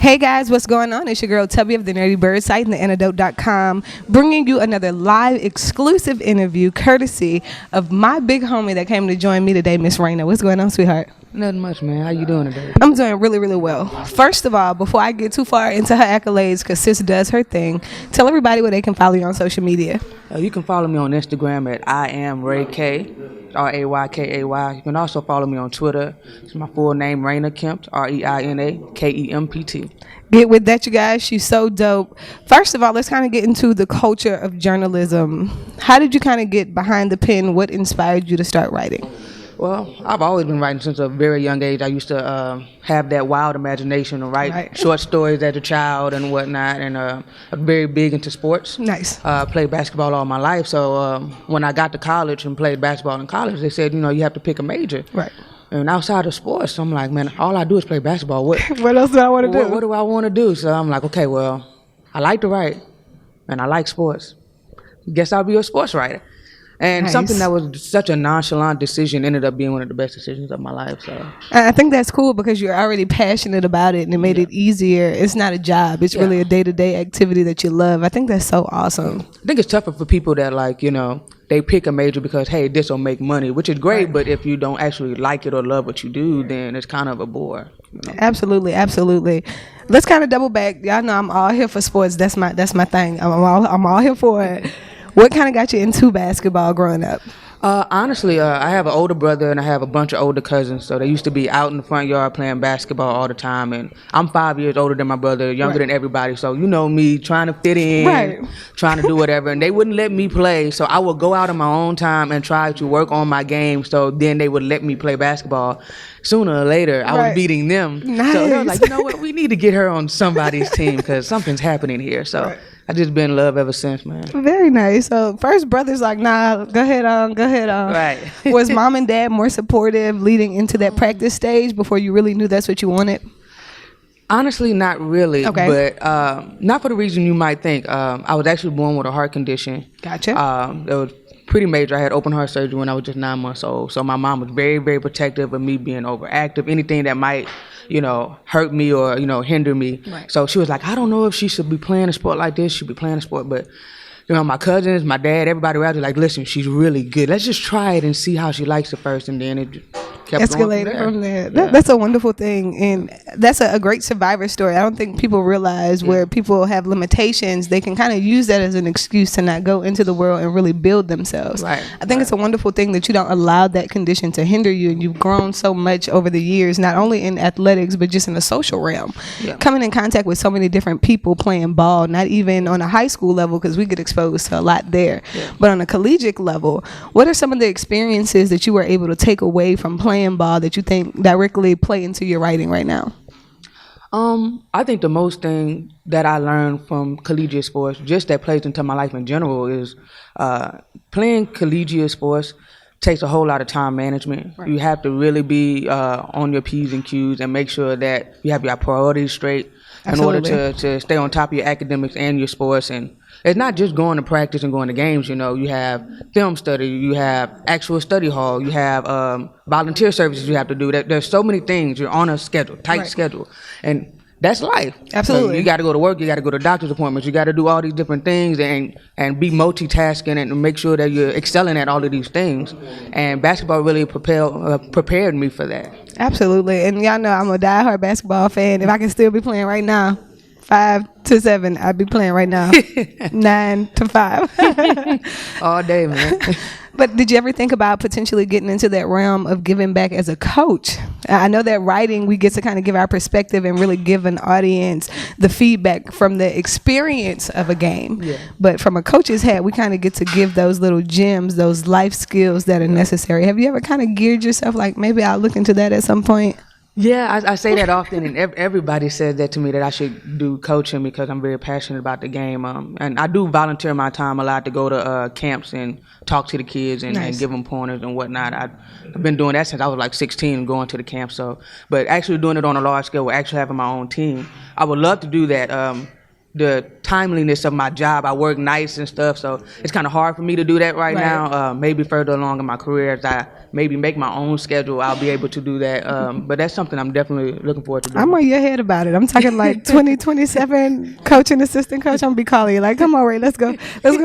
Hey guys, what's going on? It's your girl Tubbi of the Nerdy Bird site and the antidote.com, bringing you another live exclusive interview courtesy of my big homie that came to join me today, Miss Reina. What's going on, sweetheart? Nothing much, man. How you doing today? I'm doing really, really well. First of all, before I get too far into her accolades, because sis does her thing, tell everybody where they can follow you on social media. You can follow me on Instagram at I am Ray K, RAYKAY. You can also follow me on Twitter. It's my full name, Reina Kempt, REINAKEMPT. Get with that, you guys. She's so dope. First of all, let's kind of get into the culture of journalism. How did you kind of get behind the pen? What inspired you to start writing? Well, I've always been writing since a very young age. I used to have that wild imagination to write short stories as a child and whatnot, and I'm very big into sports. Nice. Played basketball all my life, so when I got to college and played basketball in college, they said, you have to pick a major. Right. And outside of sports, I'm like, man, all I do is play basketball. What else do I want to do? What do I want to do? So I'm like, okay, well, I like to write, and I like sports. Guess I'll be a sports writer. And nice. Something that was such a nonchalant decision ended up being one of the best decisions of my life. So I think that's cool because you're already passionate about it and it made it easier. It's not a job. It's really a day-to-day activity that you love. I think that's so awesome. I think it's tougher for people that they pick a major because, hey, this will make money, which is great. Right. But if you don't actually like it or love what you do, then it's kind of a bore. Absolutely, absolutely. Let's kind of double back. Y'all know I'm all here for sports. That's my thing. I'm all here for it. What kind of got you into basketball growing up? Honestly, I have an older brother and I have a bunch of older cousins. So they used to be out in the front yard playing basketball all the time. And I'm 5 years older than my brother, younger than everybody. So you know me, trying to fit in, trying to do whatever. And they wouldn't let me play. So I would go out on my own time and try to work on my game. So then they would let me play basketball. Sooner or later, I was beating them. Nice. So they were like, you know what, we need to get her on somebody's team because something's happening here. So I just been in love ever since, man. Very nice. So first brother's like, nah, go ahead on. Right. Was mom and dad more supportive leading into that practice stage before you really knew that's what you wanted? Honestly, not really. Okay. But not for the reason you might think. I was actually born with a heart condition. Gotcha. It was pretty major. I had open heart surgery when I was just 9 months old. So my mom was very, very protective of me being overactive, anything that might hurt me or, hinder me. Right. So she was like, I don't know if she should be playing a sport like this. She should be playing a sport. But, my cousins, my dad, everybody around was like, listen, she's really good. Let's just try it and see how she likes it first. And then it kept escalated from there. That's a wonderful thing. And that's a great survivor story. I don't think people realize where people have limitations, they can kind of use that as an excuse to not go into the world and really build themselves. Right. I think it's a wonderful thing that you don't allow that condition to hinder you. And you've grown so much over the years, not only in athletics, but just in the social realm. Yeah. Coming in contact with so many different people playing ball, not even on a high school level, because we get exposed to a lot there. Yeah. But on a collegiate level, what are some of the experiences that you were able to take away from playing ball that you think directly play into your writing right now? I think the most thing that I learned from collegiate sports, just that plays into my life in general, is playing collegiate sports takes a whole lot of time management. Right. You have to really be on your P's and Q's and make sure that you have your priorities straight. Absolutely. In order to stay on top of your academics and your sports. And it's not just going to practice and going to games, you have film study, you have actual study hall, you have volunteer services you have to do. There's so many things. You're on a schedule, tight schedule. And that's life. Absolutely. So you got to go to work, you got to go to doctor's appointments, you got to do all these different things and be multitasking and make sure that you're excelling at all of these things. And basketball really prepared me for that. Absolutely. And y'all know I'm a diehard basketball fan. If I can still be playing right now, 5 to 7, I'd be playing right now. 9 to 5. All day, man. But did you ever think about potentially getting into that realm of giving back as a coach? I know that writing, we get to kind of give our perspective and really give an audience the feedback from the experience of a game. Yeah. But from a coach's hat, we kind of get to give those little gems, those life skills that are necessary. Have you ever kind of geared yourself like, maybe I'll look into that at some point? Yeah, I say that often, and everybody says that to me, that I should do coaching because I'm very passionate about the game. And I do volunteer my time a lot to go to camps and talk to the kids and give them pointers and whatnot. I've been doing that since I was like 16, going to the camp. But actually doing it on a large scale, actually having my own team, I would love to do that. the timeliness of my job. I work nights and stuff, so it's kind of hard for me to do that right now. Maybe further along in my career, as I maybe make my own schedule, I'll be able to do that. But that's something I'm definitely looking forward to doing. I'm on your head about it. I'm talking like 2027 coach and assistant coach. I'm gonna be calling you like, come on, Ray, let's go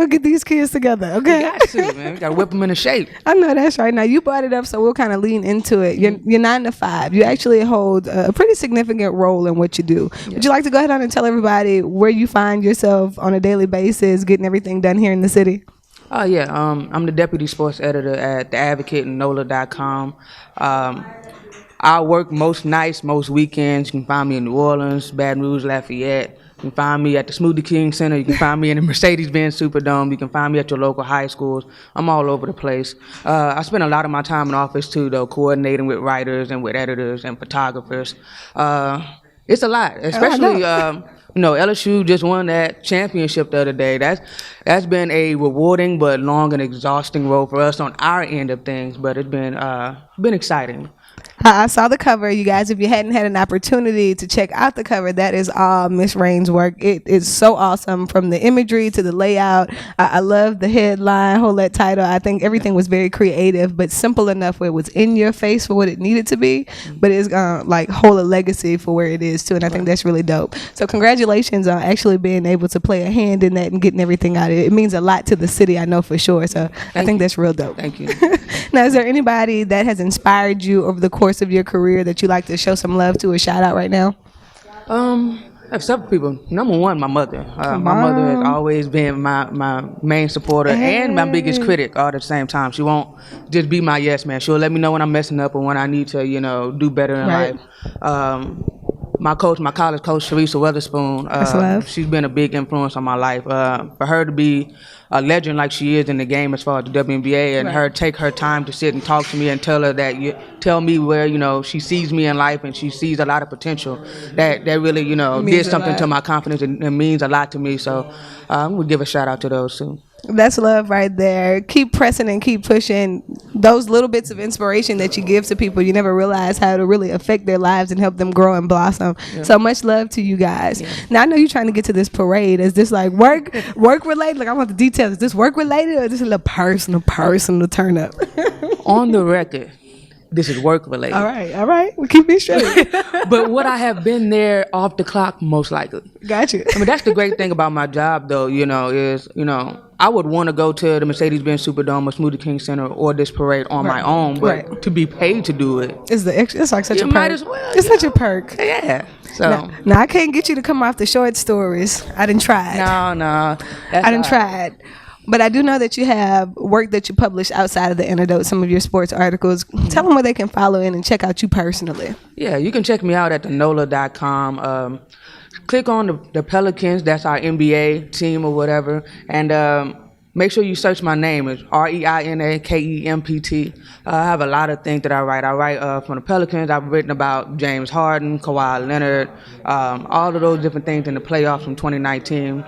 get these kids together, okay? You got to, man. We got to whip them into shape. I know that's right. Now you brought it up, so we'll kind of lean into it. You're 9 to 5. You actually hold a pretty significant role in what you do. Yeah. Would you like to go ahead on and tell everybody where you find yourself on a daily basis, getting everything done here in the city? Oh, yeah. I'm the deputy sports editor at The Advocate and NOLA.com. I work most nights, most weekends. You can find me in New Orleans, Baton Rouge, Lafayette. You can find me at the Smoothie King Center. You can find me in the Mercedes-Benz Superdome. You can find me at your local high schools. I'm all over the place. I spend a lot of my time in office, too, though, coordinating with writers and with editors and photographers. It's a lot, especially... LSU just won that championship the other day. That's been a rewarding but long and exhausting road for us on our end of things, but it's been exciting. I saw the cover, you guys. If you hadn't had an opportunity to check out the cover, that is all Miss Rain's work. It is so awesome, from the imagery to the layout. I love the headline, hold that title. I think everything was very creative, but simple enough where it was in your face for what it needed to be, but it's gonna like hold a legacy for where it is too. And I think that's really dope. So congratulations on actually being able to play a hand in that and getting everything out of it. It means a lot to the city, I know for sure. So I think that's real dope. Thank you. Now, is there anybody that has inspired you over the course of your career that you like to show some love to or shout out right now? I have several people. Number one, my mother. My mother has always been my main supporter and my biggest critic all at the same time. She won't just be my yes man. She'll let me know when I'm messing up or when I need to, do better in life. My college coach, Teresa Weatherspoon, she's been a big influence on my life. For her to be a legend like she is in the game as far as the WNBA, and her take her time to sit and talk to me and tell me where, she sees me in life and she sees a lot of potential. That really, did something to my confidence and means a lot to me. So I'm going to give a shout out to those too. That's love right there. Keep pressing and keep pushing. Those little bits of inspiration that you give to people, you never realize how to really affect their lives and help them grow and blossom. Yeah. So much love to you guys. Yeah. Now I know you're trying to get to this parade. Is this like work related? Like, I want the details. Is this work related or is this a little personal turn up? On the record, this is work related. All right. We'll keep it straight. But would I have been there off the clock? Most likely. Gotcha. I mean, that's the great thing about my job, though, is, I would want to go to the Mercedes-Benz Superdome or Smoothie King Center or this parade on my own, but to be paid to do it. It's like such a perk. Might as well. It's such a perk. Yeah. So now I can't get you to come off the short stories. I done tried. No. I done tried. But I do know that you have work that you publish outside of the antidote, some of your sports articles. Tell them where they can follow in and check out you personally. Yeah, you can check me out at NOLA.com. Click on the Pelicans, that's our NBA team or whatever, and make sure you search my name. It's Reina Kempt. I have a lot of things that I write. I write from the Pelicans. I've written about James Harden, Kawhi Leonard, all of those different things in the playoffs from 2019.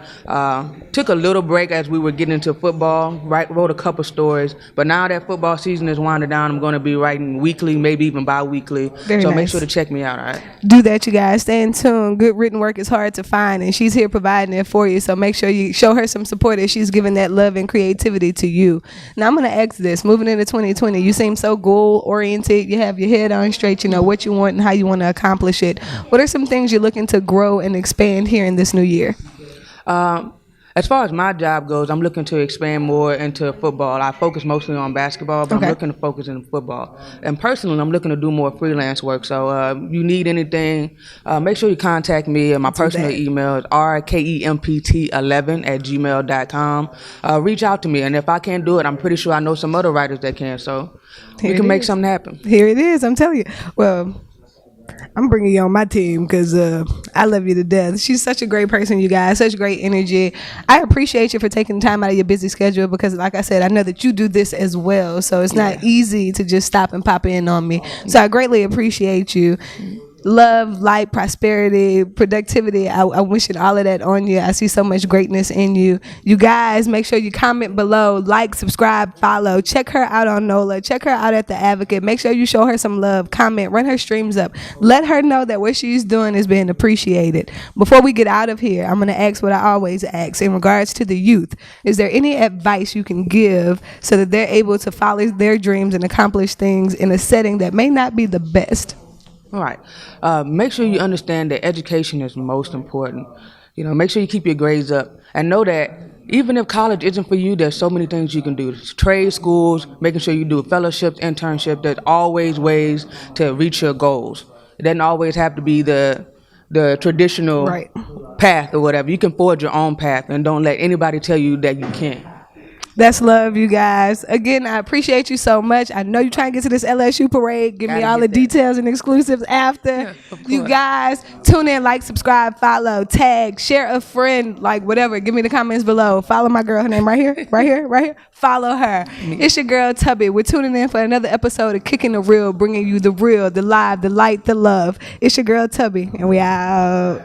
Took a little break as we were getting into football. Wrote a couple stories. But now that football season is winding down, I'm going to be writing weekly, maybe even bi-weekly. Very nice. Make sure to check me out, all right? Do that, you guys. Stay in tune. Good written work is hard to find, and she's here providing it for you. So make sure you show her some support as she's giving that love and creativity to you. Now I'm going to ask this. Moving into 2020, you seem so goal-oriented. You have your head on straight. You know what you want and how you want to accomplish it. What are some things you're looking to grow and expand here in this new year? As far as my job goes, I'm looking to expand more into football. I focus mostly on basketball, but I'm looking to focus in football. And personally, I'm looking to do more freelance work. So you need anything, make sure you contact me. My personal email is rkempt11@gmail.com. Reach out to me. And if I can't do it, I'm pretty sure I know some other writers that can. So we can make something happen. Here it is. I'm telling you. Well, I'm bringing you on my team because I love you to death. She's such a great person, you guys. Such great energy. I appreciate you for taking time out of your busy schedule because, like I said, I know that you do this as well. So it's not easy to just stop and pop in on me. So I greatly appreciate you. love, light, prosperity, productivity. I'm wishing all of that on you. I see so much greatness in you. You guys, make sure you comment below, like, subscribe, follow. Check her out on NOLA. Check her out at The Advocate. Make sure you show her some love. Comment, run her streams up. Let her know that what she's doing is being appreciated. Before we get out of here, I'm going to ask what I always ask in regards to the youth. Is there any advice you can give so that they're able to follow their dreams and accomplish things in a setting that may not be the best? All right. Make sure you understand that education is most important. Make sure you keep your grades up and know that even if college isn't for you, there's so many things you can do. Trade schools, making sure you do fellowships, internship. There's always ways to reach your goals. It doesn't always have to be the traditional path or whatever. You can forge your own path and don't let anybody tell you that you can't. That's love, you guys. Again, I appreciate you so much. I know you're trying to get to this LSU parade. Give me all the details and exclusives after. You guys, tune in, like, subscribe, follow, tag, share a friend, like whatever. Give me the comments below. Follow my girl. Her name right here, right here, right here. Follow her. It's your girl, Tubbi. We're tuning in for another episode of Kickin' the Real, bringing you the real, the live, the light, the love. It's your girl, Tubbi, and we out.